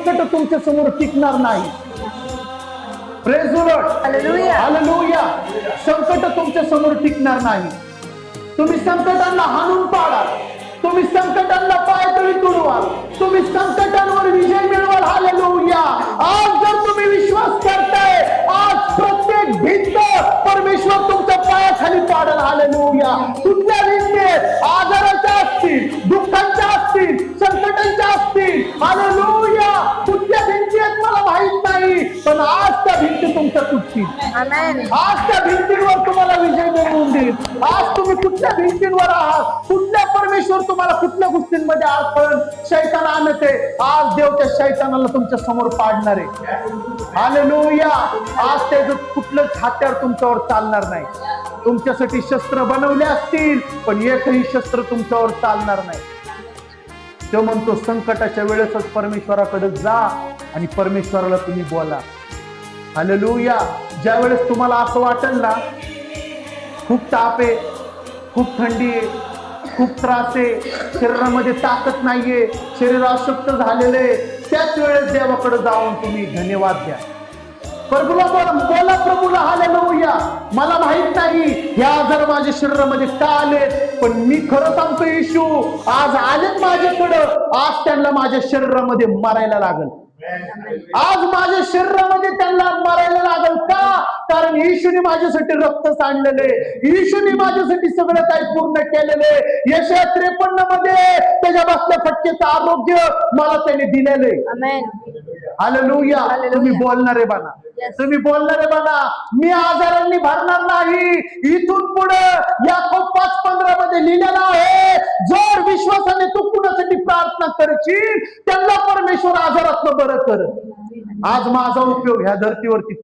संकट तुमच्या समोर टिकणार नाही. Praise the Lord. Hallelujah. Hallelujah. संकट तुमच्या समोर टिकणार नाही. तुम्ही संकटांना हाणून पाडा, तुम्ही संकटांना पायदळी तुडवा, तुम्ही संकटांवर विजय मिळवाल. हालेलुया. आज जर तुम्ही विश्वास करताय, आज प्रत्येक भिंत परमेश्वर तुमच्या पायाखाली पाडेल. हालेलुया. कुठल्या भिंती आजाराच्या असतील, दुःखांच्या असतील, संकटांच्या असतील, हालेलुया, कुठल्या भिंती आहेत मला माहित नाही, पण आज त्या भिंती तुमच्या तुटतील. आमेन. आज त्या भिंतींवर तुम्हाला विजय मिळवून देईल. आज तुम्ही कुठल्या भिंतींवर आहात, कुठल्या परमेश्वर तुम्हाला कुठल्या गोष्टींमध्ये अडकण शैतान आणते, आज देव त्या शैतानाला तुमच्या समोर पाडणार आहे. हालेलुया. आज त्याचं कुठलंच हत्यार तुमच्यावर चालणार नाही. तुमच्यासाठी शस्त्र बनवले असतील, पण एकही शस्त्र तुमच्यावर चालणार नाही. तो म्हणतो संकटाच्या वेळेसच परमेश्वराकडे जा आणि परमेश्वराला तुम्ही बोला. हालेलुया. ज्या वेळेस तुम्हाला असं वाटेल ना, खूप ताप आहे, खूप थंडी आहे, खूप त्रास आहे, शरीरामध्ये ताकद नाहीये, शरीर अशक्त झालेले, त्याच वेळेस देवाकडे जाऊन तुम्ही धन्यवाद द्या. प्रभूला बोला, प्रभूला हालेलुया. मला माहित नाही हे आजार माझ्या शरीरामध्ये का आले, पण मी खरं सांगतो येशू आज आलेत माझ्याकडं. आज त्यांना माझ्या शरीरामध्ये मरायला लागल. आज माझ्या शरीरामध्ये त्यांना मरायला लागल. का? कारण येशूने माझ्यासाठी रक्त सांडलेले, येशूने माझ्यासाठी सगळं काही पूर्ण केलेले. यशया 53 मध्ये त्याच्या बसल्या फटकेचं आरोग्य मला त्याने दिलेले. आमेन. हालेलुया. तुम्ही बोलणारे बना, तुम्ही बोलणारे बना. मी आजारांनी भरणार नाही. इथून पुढे याकोब 5:15 मध्ये लिहिलेलं आहे, जर विश्वासाने तू कुणासाठी प्रार्थना करशील त्यांना परमेश्वर आजारातनं बरं कर. आज माझा उपयोग ह्या धर्तीवरती